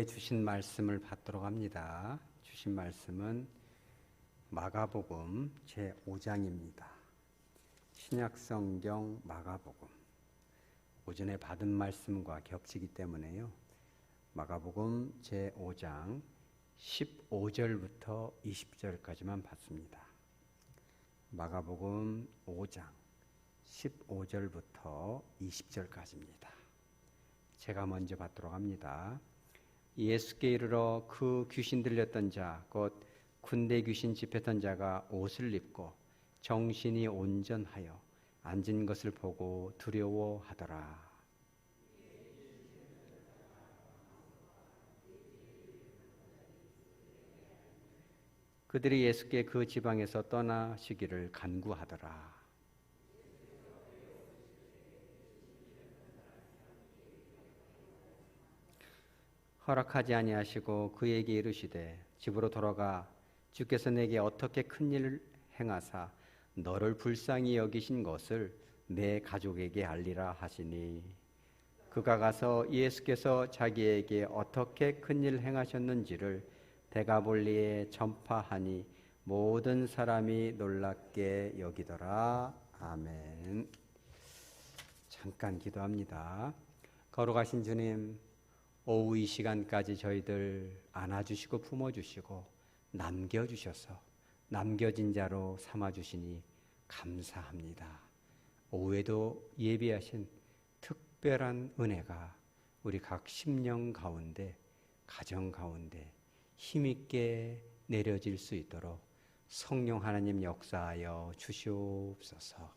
주신 말씀을 받도록 합니다. 주신 말씀은 마가복음 제5장입니다. 신약성경 마가복음. 오전에 받은 말씀과 겹치기 때문에요. 마가복음 제5장 15절부터 20절까지만 받습니다. 마가복음 5장 15절부터 20절까지입니다. 제가 먼저 받도록 합니다. 예수께 이르러 그 귀신 들렸던 자, 곧 군대 귀신 집혔던 자가 옷을 입고 정신이 온전하여 앉은 것을 보고 두려워하더라. 그들이 예수께 그 지방에서 떠나시기를 간구하더라. 허락하지 아니하시고 그에게 이르시되 집으로 돌아가 주께서 내게 어떻게 큰 일을 행하사 너를 불쌍히 여기신 것을 내 가족에게 알리라 하시니, 그가 가서 예수께서 자기에게 어떻게 큰 일을 행하셨는지를 데가볼리에 전파하니 모든 사람이 놀랍게 여기더라. 아멘. 잠깐 기도합니다. 거룩하신 주님, 오후 이 시간까지 저희들 안아주시고 품어주시고 남겨주셔서 남겨진 자로 삼아주시니 감사합니다. 오후에도 예비하신 특별한 은혜가 우리 각 심령 가운데, 가정 가운데 힘있게 내려질 수 있도록 성령 하나님 역사하여 주시옵소서.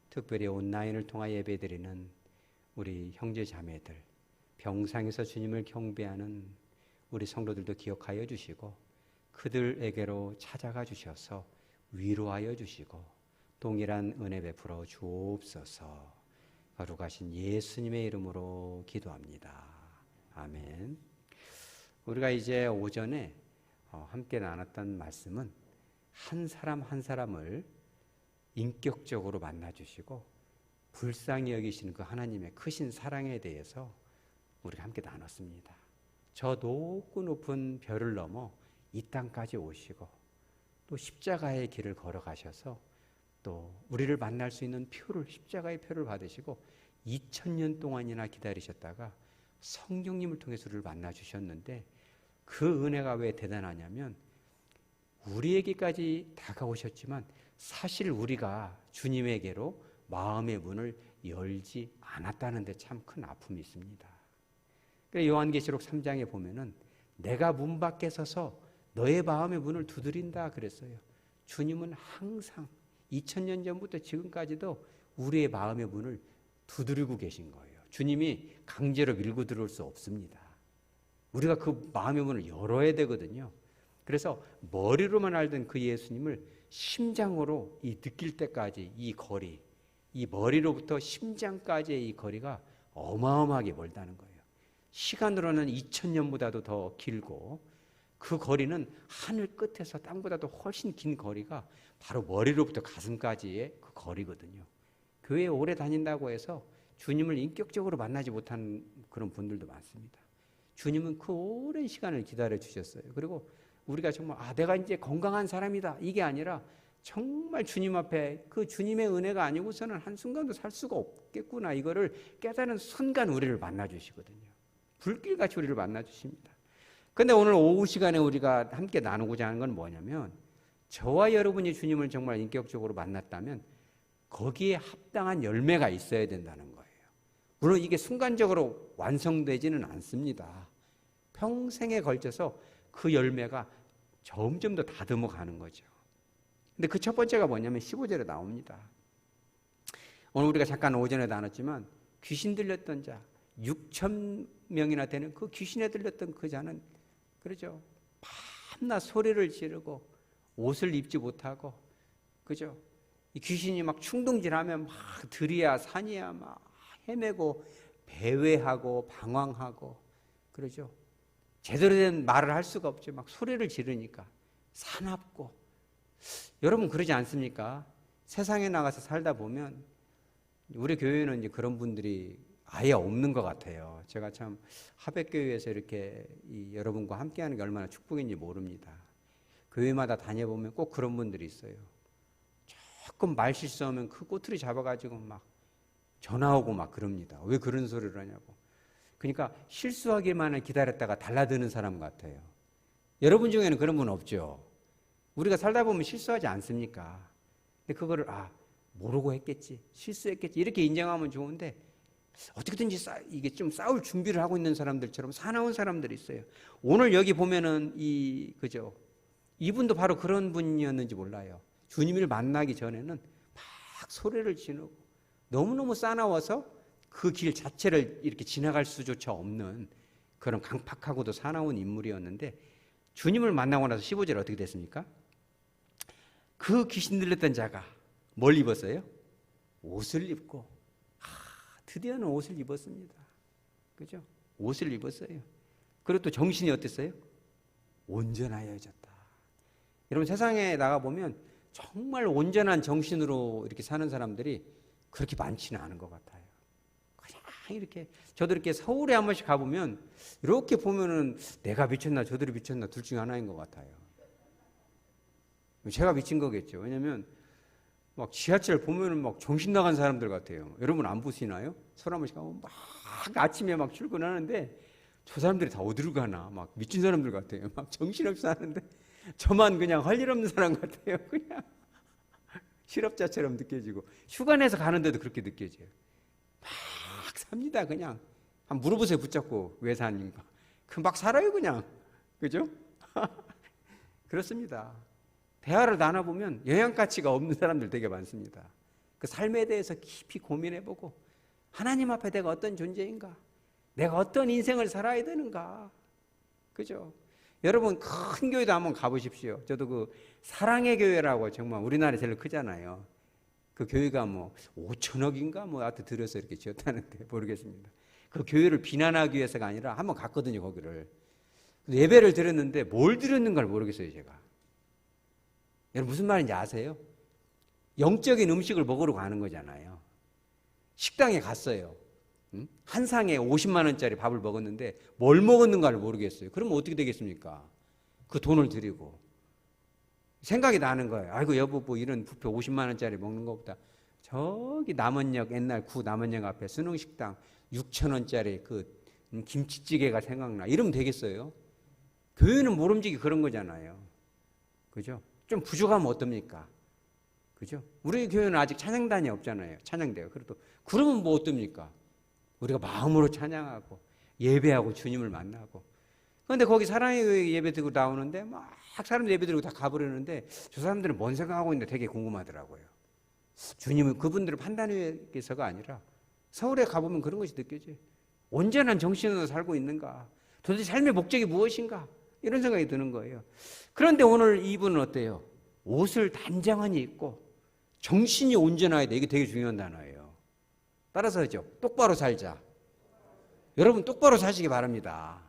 특별히 온라인을 통하 예배드리는 우리 형제 자매들, 병상에서 주님을 경배하는 우리 성도들도 기억하여 주시고 그들에게로 찾아가 주셔서 위로하여 주시고 동일한 은혜 베풀어 주옵소서. 거룩하신 예수님의 이름으로 기도합니다. 아멘. 우리가 이제 오전에 함께 나눴던 말씀은 한 사람 한 사람을 인격적으로 만나주시고 불쌍히 여기시는 그 하나님의 크신 사랑에 대해서 우리가 함께 나눴습니다. 저 높고 높은 별을 넘어 이 땅까지 오시고 또 십자가의 길을 걸어가셔서 또 우리를 만날 수 있는 표를, 십자가의 표를 받으시고 2000년 동안이나 기다리셨다가 성령님을 통해서 우리를 만나주셨는데, 그 은혜가 왜 대단하냐면 우리에게까지 다가오셨지만 사실 우리가 주님에게로 마음의 문을 열지 않았다는 데 참 큰 아픔이 있습니다. 요한계시록 3장에 보면은 내가 문 밖에 서서 너의 마음의 문을 두드린다 그랬어요. 주님은 항상 2000년 전부터 지금까지도 우리의 마음의 문을 두드리고 계신 거예요. 주님이 강제로 밀고 들어올 수 없습니다. 우리가 그 마음의 문을 열어야 되거든요. 그래서 머리로만 알던 그 예수님을 심장으로 느낄 때까지 이 거리, 이 머리로부터 심장까지의 이 거리가 어마어마하게 멀다는 거예요. 시간으로는 2000년보다도 더 길고 그 거리는 하늘 끝에서 땅보다도 훨씬 긴 거리가 바로 머리로부터 가슴까지의 그 거리거든요. 교회에 오래 다닌다고 해서 주님을 인격적으로 만나지 못한 그런 분들도 많습니다. 주님은 그 오랜 시간을 기다려 주셨어요. 그리고 우리가 정말 내가 이제 건강한 사람이다 이게 아니라 정말 주님 앞에 그 주님의 은혜가 아니고서는 한순간도 살 수가 없겠구나, 이거를 깨달은 순간 우리를 만나 주시거든요. 불길같이 우리를 만나 주십니다. 그런데 오늘 오후 시간에 우리가 함께 나누고자 하는 건 뭐냐면, 저와 여러분이 주님을 정말 인격적으로 만났다면 거기에 합당한 열매가 있어야 된다는 거예요. 물론 이게 순간적으로 완성되지는 않습니다. 평생에 걸쳐서 그 열매가 점점 더 다듬어 가는 거죠. 근데 그 첫 번째가 뭐냐면 15절에 나옵니다. 오늘 우리가 잠깐 오전에 나눴지만 귀신 들렸던 자 6,000명이나 되는 그 귀신에 들렸던 그 자는, 그러죠, 밤낮 소리를 지르고 옷을 입지 못하고, 그죠, 이 귀신이 막 충동질하면 막 들이야 산이야 막 헤매고 배회하고 방황하고, 그러죠, 제대로 된 말을 할 수가 없죠. 막 소리를 지르니까 사납고. 여러분 그러지 않습니까? 세상에 나가서 살다 보면 우리 교회는 이제 그런 분들이 아예 없는 것 같아요. 제가 참 하백교회에서 이렇게 여러분과 함께하는 게 얼마나 축복인지 모릅니다. 교회마다 다녀보면 꼭 그런 분들이 있어요. 조금 말 실수하면 그 꼬투리 잡아가지고 막 전화 오고 막 그럽니다. 왜 그런 소리를 하냐고. 그러니까 실수하기만을 기다렸다가 달라드는 사람 같아요. 여러분 중에는 그런 분 없죠? 우리가 살다 보면 실수하지 않습니까? 근데 그거를 모르고 했겠지, 실수했겠지 이렇게 인정하면 좋은데 어떻게든지 이게 좀 싸울 준비를 하고 있는 사람들처럼 사나운 사람들이 있어요. 오늘 여기 보면은 그죠? 이분도 바로 그런 분이었는지 몰라요. 주님을 만나기 전에는 막 소리를 지르고 너무너무 싸나워서 그 길 자체를 이렇게 지나갈 수조차 없는 그런 강팍하고도 사나운 인물이었는데 주님을 만나고 나서 15절 어떻게 됐습니까? 그 귀신 들렸던 자가 뭘 입었어요? 옷을 입고 드디어는 옷을 입었습니다. 그죠? 옷을 입었어요. 그리고 또 정신이 어땠어요? 온전하여졌다. 여러분 세상에 나가보면 정말 온전한 정신으로 이렇게 사는 사람들이 그렇게 많지는 않은 것 같아요. 그냥 이렇게 저도 이렇게 서울에 한 번씩 가보면 이렇게 보면은 내가 미쳤나 저들이 미쳤나 둘 중에 하나인 것 같아요. 제가 미친 거겠죠. 왜냐면 막 지하철 보면은 막 정신 나간 사람들 같아요. 여러분 안 보시나요? 서울 한 번씩 가면 막 아침에 막 출근하는데 저 사람들이 다 어디로 가나 막 미친 사람들 같아요. 막 정신없이 사는데 저만 그냥 할 일 없는 사람 같아요. 그냥 실업자처럼 느껴지고 휴가 내서 가는데도 그렇게 느껴져요. 막 삽니다 그냥. 한번 물어보세요 붙잡고 왜 사는가. 막 살아요 그냥. 그죠? 그렇습니다. 대화를 나눠보면 영양가치가 없는 사람들 되게 많습니다. 그 삶에 대해서 깊이 고민해보고 하나님 앞에 내가 어떤 존재인가, 내가 어떤 인생을 살아야 되는가. 그죠? 여러분 큰 교회도 한번 가보십시오. 저도 그 사랑의 교회라고 정말 우리나라에 제일 크잖아요. 그 교회가 뭐 5천억인가 뭐 하여튼 들여서 이렇게 지었다는데 모르겠습니다. 그 교회를 비난하기 위해서가 아니라 한번 갔거든요 거기를. 예배를 드렸는데 뭘 드렸는가를 모르겠어요 제가. 여러분 무슨 말인지 아세요? 영적인 음식을 먹으러 가는 거잖아요. 식당에 갔어요. 한 상에 50만 원짜리 밥을 먹었는데 뭘 먹었는가를 모르겠어요. 그러면 어떻게 되겠습니까? 그 돈을 드리고 생각이 나는 거예요. 아이고 여보 뭐 이런 뷔페 50만 원짜리 먹는 것보다 저기 남원역 옛날 구 남원역 앞에 순흥식당 6천 원짜리 그 김치찌개가 생각나. 이러면 되겠어요? 교회는 모름지기 그런 거잖아요. 그죠? 좀 부족하면 어떻습니까? 그죠? 우리 교회는 아직 찬양단이 없잖아요. 찬양대요. 그러면 뭐 어떻습니까? 우리가 마음으로 찬양하고 예배하고 주님을 만나고. 그런데 거기 사랑의 교회 예배 드리고 나오는데 막 사람들 예배 드리고 다 가버리는데 저 사람들은 뭔 생각하고 있는데 되게 궁금하더라고요. 주님은 그분들을 판단하기 위해서가 아니라 서울에 가보면 그런 것이 느껴져요. 온전한 정신으로 살고 있는가? 도대체 삶의 목적이 무엇인가? 이런 생각이 드는 거예요. 그런데 오늘 이분은 어때요? 옷을 단정하니 입고 정신이 온전해야 돼. 이게 되게 중요한 단어예요. 따라서죠. 똑바로 살자. 여러분 똑바로 사시기 바랍니다.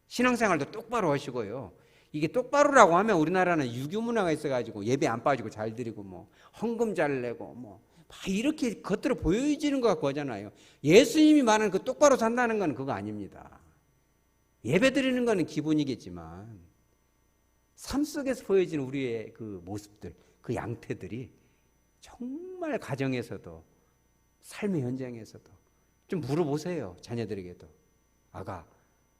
신앙생활도 똑바로 하시고요. 이게 똑바로라고 하면 우리나라는 유교 문화가 있어가지고 예배 안 빠지고 잘 드리고 뭐 헌금 잘 내고 뭐 이렇게 겉으로 보여지는 것 같고 하잖아요. 예수님이 말하는 그 똑바로 산다는 건 그거 아닙니다. 예배 드리는 거는 기본이겠지만 삶 속에서 보여지는 우리의 그 모습들, 그 양태들이 정말 가정에서도 삶의 현장에서도 좀 물어보세요. 자녀들에게도. 아가,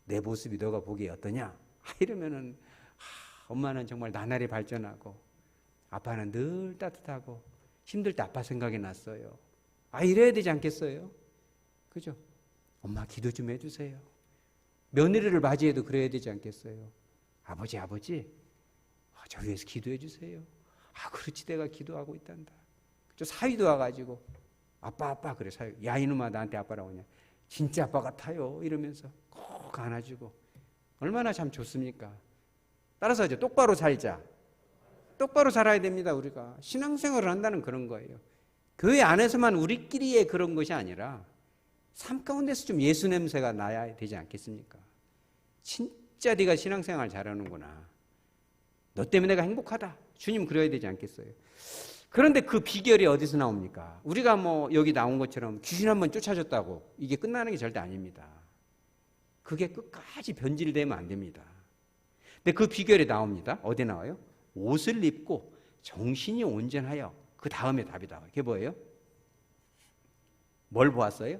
내 모습이 너가 보기에 어떠냐? 이러면은 엄마는 정말 나날이 발전하고 아빠는 늘 따뜻하고 힘들 때 아빠 생각이 났어요. 이래야 되지 않겠어요? 그죠? 엄마 기도 좀 해주세요. 며느리를 맞이해도 그래야 되지 않겠어요? 아버지 저 위해서 기도해 주세요. 그렇지 내가 기도하고 있단다. 저 사위도 와가지고 아빠 그래 사위. 야 이놈아 나한테 아빠라고 하냐. 진짜 아빠 같아요. 이러면서 꼭 안아주고 얼마나 참 좋습니까? 따라서 이제 똑바로 살자. 똑바로 살아야 됩니다. 우리가 신앙생활을 한다는 그런 거예요. 교회 안에서만 우리끼리의 그런 것이 아니라 삶 가운데서 좀 예수 냄새가 나야 되지 않겠습니까? 진짜 네가 신앙생활 잘하는구나. 너 때문에 내가 행복하다. 주님 그래야 되지 않겠어요? 그런데 그 비결이 어디서 나옵니까? 우리가 뭐 여기 나온 것처럼 귀신 한번 쫓아줬다고 이게 끝나는 게 절대 아닙니다. 그게 끝까지 변질되면 안 됩니다. 근데 그 비결이 나옵니다. 어디 나와요? 옷을 입고 정신이 온전하여 그 다음에 답이 나와요. 그게 뭐예요? 뭘 보았어요?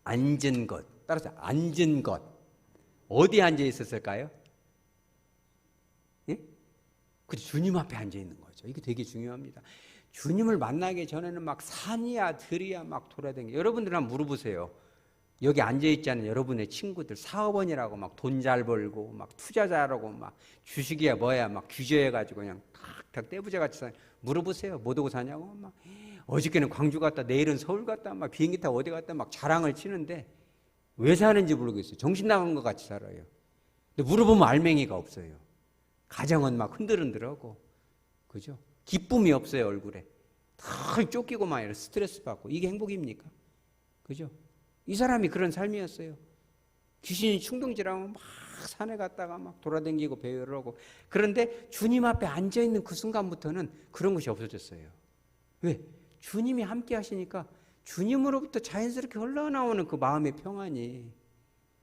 앉은 것. 따라서 앉은 것. 어디에 앉아 있었을까요? 예? 그 주님 앞에 앉아 있는 거죠. 이게 되게 중요합니다. 주님을 만나기 전에는 막 산이야 들이야 막 돌아다니고, 여러분들 한번 물어보세요. 여기 앉아 있지 않은 여러분의 친구들, 사업원이라고 막 돈 잘 벌고 막 투자 잘하고 막 주식이야 뭐야 막 규제해가지고 그냥 탁탁 떼부자같이 사, 물어보세요. 뭐 하고 사냐고. 막 어저께는 광주 갔다 내일은 서울 갔다 막 비행기 타고 어디 갔다 막 자랑을 치는데 왜 사는지 모르겠어요. 정신 나간 것 같이 살아요. 근데 물어보면 알맹이가 없어요. 가정은 막 흔들흔들하고, 그죠? 기쁨이 없어요. 얼굴에 다 쫓기고 막 이런 스트레스 받고. 이게 행복입니까? 그죠? 이 사람이 그런 삶이었어요. 귀신이 충동질하면 막 산에 갔다가 막 돌아다니고 배회를 하고. 그런데 주님 앞에 앉아있는 그 순간부터는 그런 것이 없어졌어요. 왜? 주님이 함께 하시니까 주님으로부터 자연스럽게 흘러나오는 그 마음의 평안이,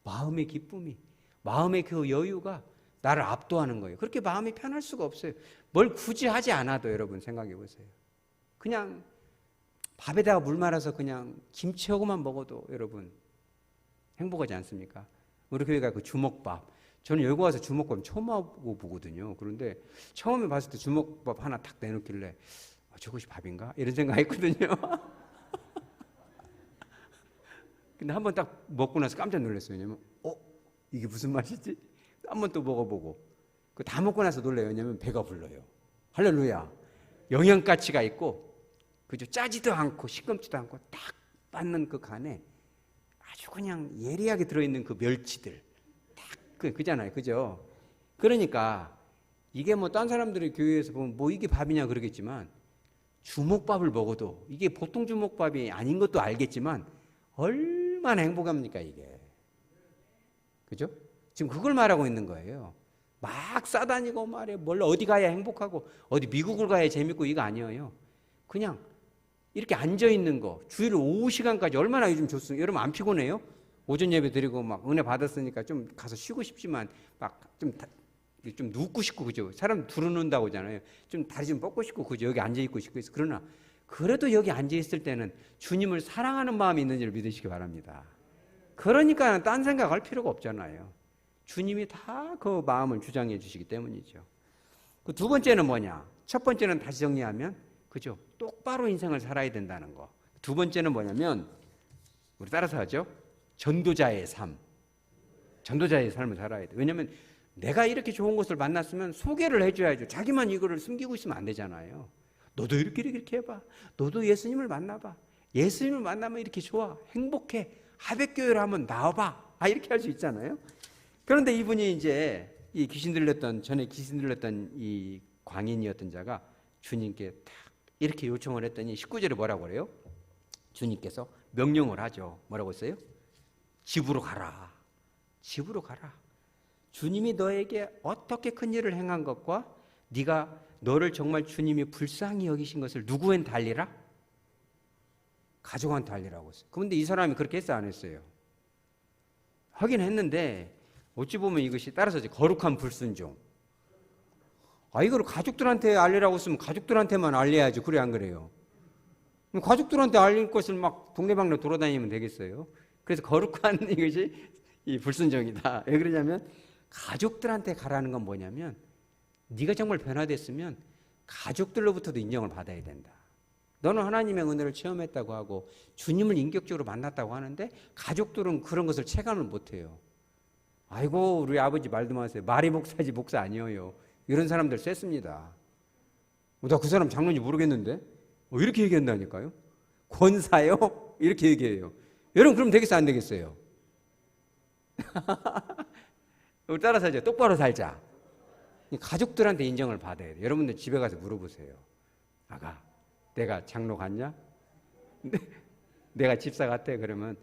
마음의 기쁨이, 마음의 그 여유가 나를 압도하는 거예요. 그렇게 마음이 편할 수가 없어요. 뭘 굳이 하지 않아도. 여러분 생각해 보세요. 그냥 밥에다가 물 말아서 그냥 김치하고만 먹어도 여러분 행복하지 않습니까? 우리 교회가 그 주먹밥, 저는 여기 와서 주먹밥 처음 하고 보거든요. 그런데 처음에 봤을 때 주먹밥 하나 탁 내놓길래 저것이 밥인가? 이런 생각했거든요. 근데 한번 딱 먹고 나서 깜짝 놀랐어요. 왜냐면 이게 무슨 맛이지? 한번 또 먹어보고 그 다 먹고 나서 놀래요. 왜냐면 배가 불러요. 할렐루야. 영양 가치가 있고, 그죠? 짜지도 않고 시큼지도 않고 딱 맞는 그 간에 아주 그냥 예리하게 들어있는 그 멸치들 딱 그잖아요. 그죠? 그러니까 이게 뭐 딴 사람들이 교회에서 보면 뭐 이게 밥이냐 그러겠지만, 주먹밥을 먹어도 이게 보통 주먹밥이 아닌 것도 알겠지만 얼마나 행복합니까 이게. 그죠? 지금 그걸 말하고 있는 거예요. 막 싸다니고 말해 뭘 어디 가야 행복하고 어디 미국을 가야 재밌고 이거 아니에요. 그냥 이렇게 앉아있는 거, 주일 오후 시간까지 얼마나 요즘 좋습니까? 여러분 안 피곤해요? 오전 예배 드리고 막 은혜 받았으니까 좀 가서 쉬고 싶지만 막 좀 눕고 싶고, 그죠? 사람 두루눈다고 하잖아요. 좀 다리 좀 뻗고 싶고, 그죠? 여기 앉아있고 싶고 해서. 그러나 그래도 여기 앉아있을 때는 주님을 사랑하는 마음이 있는지를 믿으시기 바랍니다. 그러니까 딴 생각할 필요가 없잖아요. 주님이 다 그 마음을 주장해 주시기 때문이죠. 그 두 번째는 뭐냐? 첫 번째는 다시 정리하면, 그죠? 똑바로 인생을 살아야 된다는 거. 두 번째는 뭐냐면, 우리 따라서 하죠. 전도자의 삶. 전도자의 삶을 살아야 돼. 왜냐하면 내가 이렇게 좋은 것을 만났으면 소개를 해줘야죠. 자기만 이거를 숨기고 있으면 안 되잖아요. 너도 이렇게 해봐. 너도 예수님을 만나봐. 예수님을 만나면 이렇게 좋아. 행복해. 하백교회를 한번 나와봐. 이렇게 할 수 있잖아요. 그런데 이분이 이제 이 전에 귀신 들렸던 이 광인이었던 자가 주님께 딱 이렇게 요청을 했더니 19절에 뭐라고 그래요? 주님께서 명령을 하죠. 뭐라고 했어요? 집으로 가라. 집으로 가라. 주님이 너에게 어떻게 큰 일을 행한 것과 네가 너를 정말 주님이 불쌍히 여기신 것을 누구한테 알리라? 가족한테 알리라고 했어요. 그런데 이 사람이 그렇게 했어요, 안 했어요? 하긴 했는데 어찌 보면 이것이 따라서 이제 거룩한 불순종. 이걸 가족들한테 알리라고 했으면 가족들한테만 알려야지. 그래 안 그래요? 가족들한테 알릴 것을 막 동네방네 돌아다니면 되겠어요? 그래서 거룩한 이것이 이 불순종이다. 왜 그러냐면 가족들한테 가라는 건 뭐냐면 네가 정말 변화됐으면 가족들로부터도 인정을 받아야 된다. 너는 하나님의 은혜를 체험했다고 하고 주님을 인격적으로 만났다고 하는데 가족들은 그런 것을 체감을 못해요. 아이고 우리 아버지 말도 마세요. 말이 목사지 목사 아니에요. 이런 사람들 셌습니다. 나 그 사람 장로인지 모르겠는데 이렇게 얘기한다니까요. 권사요? 이렇게 얘기해요. 여러분 그럼 되겠어요 안 되겠어요? 우리 따라 살자. 똑바로 살자. 가족들한테 인정을 받아야 돼요. 여러분들 집에 가서 물어보세요. 아가 내가 장로 같냐? 내가 집사 같아? 그러면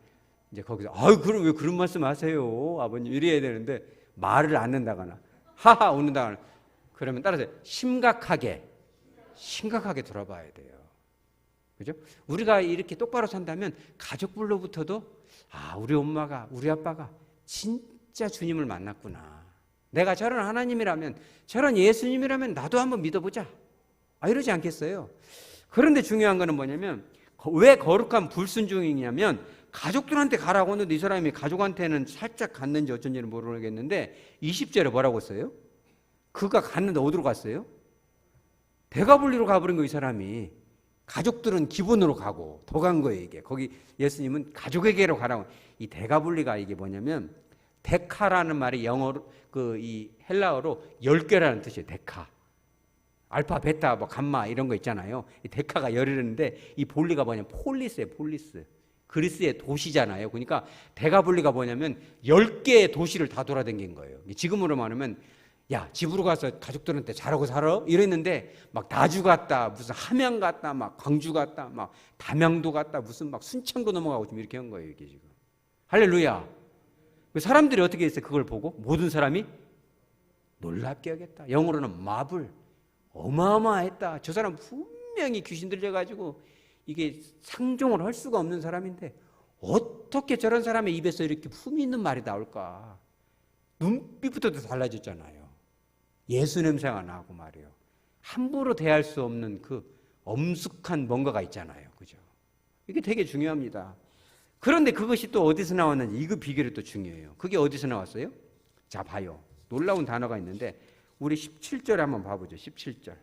이제 거기서 그럼 왜 그런 말씀 하세요 아버님 이래야 되는데 말을 안 한다거나 하하 웃는다거나 그러면 따라서 심각하게 심각하게 돌아봐야 돼요. 그죠? 우리가 이렇게 똑바로 산다면 가족불로부터도 우리 엄마가, 우리 아빠가 진짜 주님을 만났구나. 내가 저런 하나님이라면, 저런 예수님이라면 나도 한번 믿어보자. 이러지 않겠어요? 그런데 중요한 거는 뭐냐면, 왜 거룩한 불순종이냐면 가족들한테 가라고 하는데 이 사람이 가족한테는 살짝 갔는지 어쩐지는 모르겠는데 20절에 뭐라고 써요? 그가 갔는데 어디로 갔어요? 대가불리로 가버린 거, 이 사람이. 가족들은 기본으로 가고 더 간 거예요, 이게. 거기 예수님은 가족에게로 가라고. 이 대가불리가 이게 뭐냐면 데카라는 말이 영어로 이 헬라어로 10개라는 뜻이에요. 데카. 알파, 베타, 뭐 감마 이런 거 있잖아요. 이 데카가 열이는데 이 볼리가 뭐냐면 폴리스예요, 폴리스. 그리스의 도시잖아요. 그러니까 대가불리가 뭐냐면 10개의 도시를 다 돌아다닌 거예요. 지금으로 말하면 야, 집으로 가서 가족들한테 잘하고 살아? 이랬는데 막 나주 갔다, 무슨 함양 갔다, 막 광주 갔다, 막 담양도 갔다, 무슨 막 순창도 넘어가고 지금 이렇게 한 거예요, 이게 지금. 할렐루야. 사람들이 어떻게 했어요? 그걸 보고 모든 사람이 놀랍게 여겼다. 영어로는 마블. 어마어마했다. 저 사람 분명히 귀신 들려가지고 이게 상종을 할 수가 없는 사람인데 어떻게 저런 사람의 입에서 이렇게 품위 있는 말이 나올까? 눈빛부터도 달라졌잖아요. 예수 냄새가 나고 말이에요. 함부로 대할 수 없는 그 엄숙한 뭔가가 있잖아요. 그죠? 이게 되게 중요합니다. 그런데 그것이 또 어디서 나왔는지 이거 비결이 또 중요해요. 그게 어디서 나왔어요? 자, 봐요. 놀라운 단어가 있는데 우리 17절에 한번 봐보죠. 17절.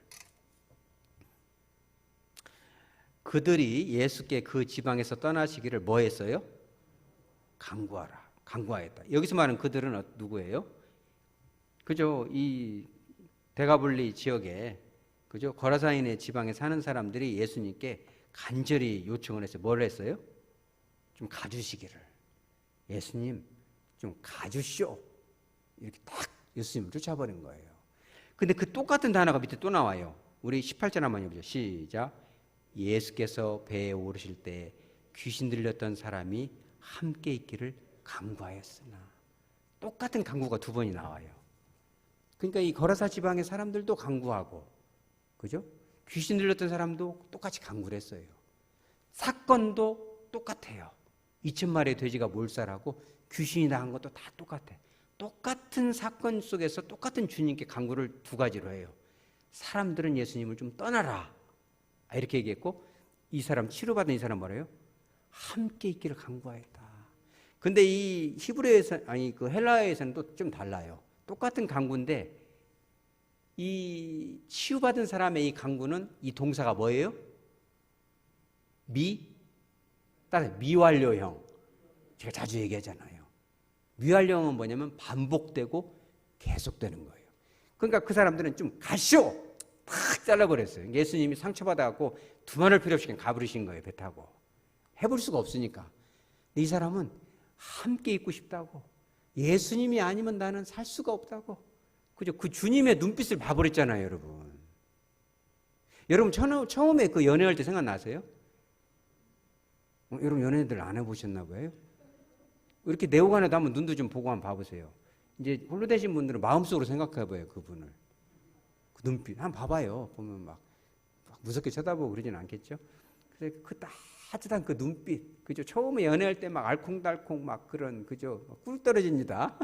그들이 예수께 그 지방에서 떠나시기를 뭐 했어요? 간구하라. 간구하였다. 여기서 말하는 그들은 누구예요? 그죠? 이 데가블리 지역에, 그죠? 거라사인의 지방에 사는 사람들이 예수님께 간절히 요청을 했어요. 뭘 했어요? 좀 가주시기를. 예수님, 좀 가주시오. 이렇게 딱 예수님을 쫓아버린 거예요. 근데 그 똑같은 단어가 밑에 또 나와요. 우리 18절 한번 해보죠. 시작. 예수께서 배에 오르실 때 귀신 들렸던 사람이 함께 있기를 간구하였으나. 똑같은 간구가 두 번이 나와요. 그러니까 이 거라사 지방의 사람들도 간구하고, 그죠? 귀신 들렸던 사람도 똑같이 간구를 했어요. 사건도 똑같아요. 2,000마리의 돼지가 몰살하고 귀신이 나간 것도 다 똑같아. 똑같은 사건 속에서 똑같은 주님께 간구를 두 가지로 해요. 사람들은 예수님을 좀 떠나라. 이렇게 얘기했고, 이 사람, 치료받은 이 사람 뭐래요? 함께 있기를 간구하였다. 근데 이 히브리어에서, 그 헬라어에서는 또 좀 달라요. 똑같은 간구인데, 이 치유받은 사람의 이 간구는 이 동사가 뭐예요? 미완료형. 제가 자주 얘기하잖아요. 미완료형은 뭐냐면 반복되고 계속되는 거예요. 그러니까 그 사람들은 좀 가시오! 탁 잘라버렸어요. 예수님이 상처받아갖고 두말할 필요 없이 그냥 가버리신 거예요. 배 타고. 해볼 수가 없으니까. 이 사람은 함께 있고 싶다고. 예수님이 아니면 나는 살 수가 없다고. 그죠? 그 주님의 눈빛을 봐버렸잖아요, 여러분. 여러분 처음에 그 연애할 때 생각나세요? 여러분 연애들 안 해보셨나 봐요? 이렇게 내후관에도 한번 눈도 좀 보고 한번 봐보세요. 이제 홀로 되신 분들은 마음속으로 생각해봐요, 그분을. 그 눈빛 한번 봐봐요. 보면 막 무섭게 쳐다보고 그러진 않겠죠? 그래서 그 따뜻한 그 눈빛, 그죠? 처음에 연애할 때 막 알콩달콩 막 그런, 그죠? 꿀 떨어집니다.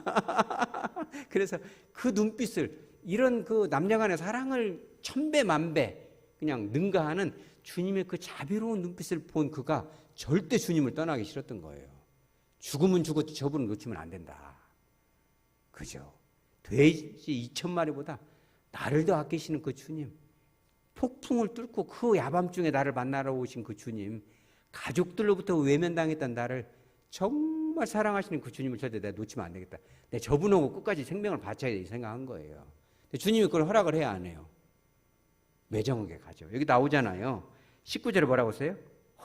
그래서 그 눈빛을, 이런 그 남녀간의 사랑을 천배 만배 그냥 능가하는 주님의 그 자비로운 눈빛을 본 그가 절대 주님을 떠나기 싫었던 거예요. 죽으면 죽었지 저분을 놓치면 안 된다. 그죠? 돼지 2,000마리보다 나를 더 아끼시는 그 주님, 폭풍을 뚫고 그 야밤중에 나를 만나러 오신 그 주님, 가족들로부터 외면당했던 나를 정말 사랑하시는 그 주님을 절대 내가 놓치면 안 되겠다. 내가 저분하고 끝까지 생명을 바쳐야 돼, 이 생각한 거예요. 근데 주님이 그걸 허락을 해야 안 해요? 매정하게 가죠. 여기 나오잖아요. 19절에 뭐라고 써요?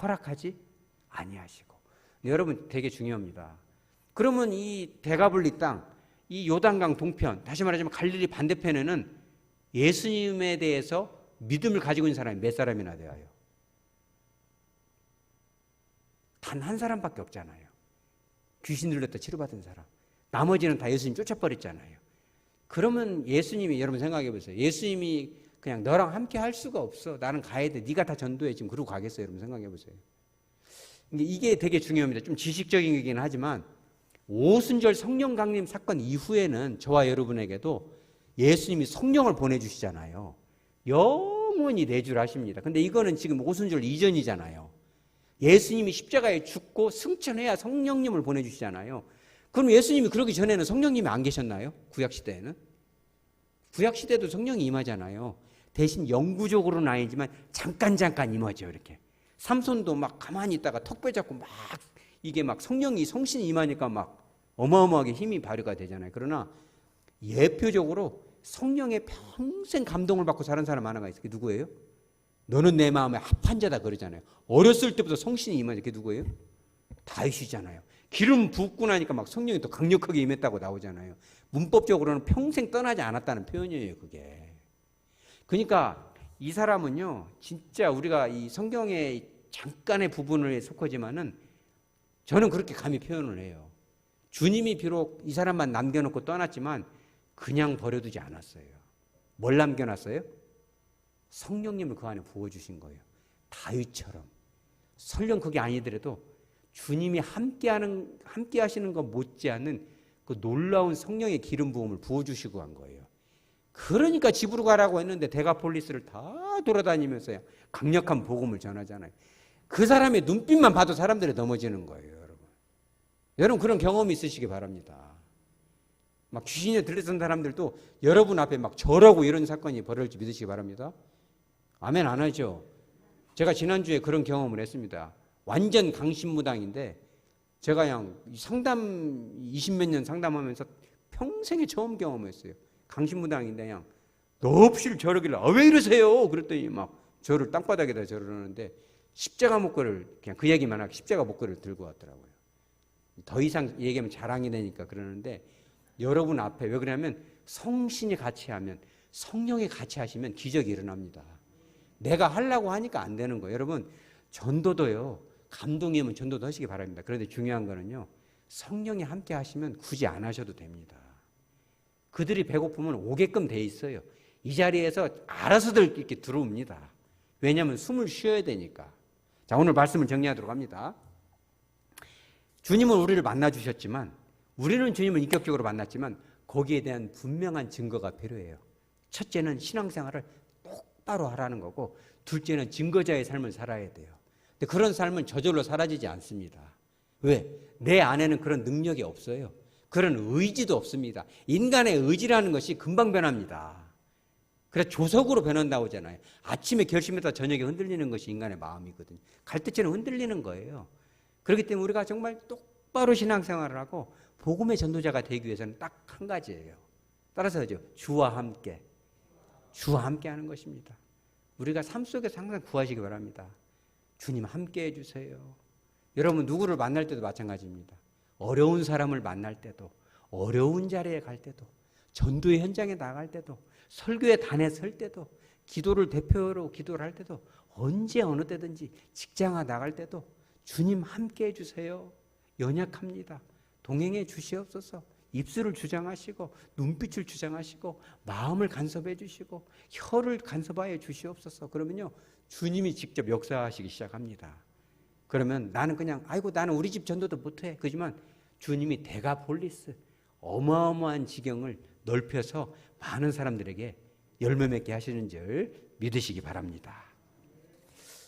허락하지 아니하시고. 여러분 되게 중요합니다. 그러면 이 데가블리 땅, 이 요단강 동편, 다시 말하자면 갈릴리 반대편에는 예수님에 대해서 믿음을 가지고 있는 사람이 몇 사람이나 되어요? 단 한 사람밖에 없잖아요. 귀신 들렸다 치료받은 사람. 나머지는 다 예수님 쫓아버렸잖아요. 그러면 예수님이, 여러분 생각해 보세요. 예수님이 그냥 너랑 함께 할 수가 없어. 나는 가야 돼. 네가 다 전도해. 지금 그러고 가겠어요. 여러분 생각해 보세요. 이게 되게 중요합니다. 좀 지식적인 얘기긴 하지만 오순절 성령 강림 사건 이후에는 저와 여러분에게도 예수님이 성령을 보내주시잖아요. 영원히 내주하십니다. 근데 이거는 지금 오순절 이전이잖아요. 예수님이 십자가에 죽고 승천해야 성령님을 보내주시잖아요. 그럼 예수님이 그러기 전에는 성령님이 안 계셨나요? 구약시대에는? 구약시대도 성령이 임하잖아요. 대신 영구적으로는 아니지만 잠깐 임하죠. 이렇게 삼손도 막 가만히 있다가 턱뼈 잡고 막 이게 막 성신이 임하니까 막 어마어마하게 힘이 발휘가 되잖아요. 그러나 예표적으로 성령의 평생 감동을 받고 사는 사람 하나가 있어요. 그게 누구예요? 너는 내 마음에 합한 자다 그러잖아요. 어렸을 때부터 성신이 임하죠. 그게 누구예요? 다윗이잖아요. 기름 붓고 나니까 막 성령이 더 강력하게 임했다고 나오잖아요. 문법적으로는 평생 떠나지 않았다는 표현이에요. 그게. 그러니까 이 사람은요, 진짜 우리가 이 성경의 잠깐의 부분을 속하지만은 저는 그렇게 감히 표현을 해요. 주님이 비록 이 사람만 남겨놓고 떠났지만 그냥 버려두지 않았어요. 뭘 남겨놨어요? 성령님을 그 안에 부어주신 거예요. 다윗처럼. 설령 그게 아니더라도 주님이 함께 하시는 것 못지않은 그 놀라운 성령의 기름 부음을 부어주시고 한 거예요. 그러니까 집으로 가라고 했는데 데가폴리스를 다 돌아다니면서 강력한 복음을 전하잖아요. 그 사람의 눈빛만 봐도 사람들이 넘어지는 거예요, 여러분. 여러분 그런 경험이 있으시기 바랍니다. 막 귀신에 들렸던 사람들도 여러분 앞에 막 절하고 이런 사건이 벌어질지 믿으시기 바랍니다. 아멘 안 하죠? 제가 지난주에 그런 경험을 했습니다. 완전 강신무당인데 제가 그냥 상담 20몇 년 상담하면서 평생에 처음 경험했어요. 강신무당인데 그냥 넋실 저러길래 왜 이러세요? 그랬더니 막 저를 땅바닥에다 저러는데 십자가 목걸이를 그냥 그 얘기만 하고 십자가 목걸이를 들고 왔더라고요. 더 이상 얘기하면 자랑이 되니까 그러는데 여러분 앞에 왜 그러냐면 성신이 같이 하면 성령이 같이 하시면 기적이 일어납니다. 내가 하려고 하니까 안 되는 거예요. 여러분 전도도요. 감동이 오면 전도도 하시기 바랍니다. 그런데 중요한 거는요. 성령이 함께 하시면 굳이 안 하셔도 됩니다. 그들이 배고프면 오게끔 돼 있어요. 이 자리에서 알아서들 이렇게 들어옵니다. 왜냐하면 숨을 쉬어야 되니까. 자, 오늘 말씀을 정리하도록 합니다. 주님은 우리를 만나주셨지만 우리는 주님을 인격적으로 만났지만 거기에 대한 분명한 증거가 필요해요. 첫째는 신앙생활을 똑바로 하라는 거고 둘째는 증거자의 삶을 살아야 돼요. 근데 그런 삶은 저절로 사라지지 않습니다. 왜? 내 안에는 그런 능력이 없어요. 그런 의지도 없습니다. 인간의 의지라는 것이 금방 변합니다. 그래서 조석으로 변한다고 하잖아요. 아침에 결심했다 저녁에 흔들리는 것이 인간의 마음이거든요. 갈대처럼 흔들리는 거예요. 그렇기 때문에 우리가 정말 똑바로 신앙생활을 하고 복음의 전도자가 되기 위해서는 딱 한 가지예요. 따라서죠. 주와 함께 하는 것입니다. 우리가 삶 속에서 항상 구하시기 바랍니다. 주님 함께 해주세요. 여러분 누구를 만날 때도 마찬가지입니다. 어려운 사람을 만날 때도 어려운 자리에 갈 때도 전도의 현장에 나갈 때도 설교의 단에 설 때도 기도를 대표로 기도를 할 때도 언제 어느 때든지 직장에 나갈 때도 주님 함께 해주세요. 연약합니다. 동행해 주시옵소서. 입술을 주장하시고 눈빛을 주장하시고 마음을 간섭해 주시고 혀를 간섭하여 주시옵소서. 그러면요 주님이 직접 역사하시기 시작합니다. 그러면 나는 그냥 아이고 나는 우리 집 전도도 못해. 그렇지만 주님이 데가폴리스 어마어마한 지경을 넓혀서 많은 사람들에게 열매 맺게 하시는 줄 믿으시기 바랍니다.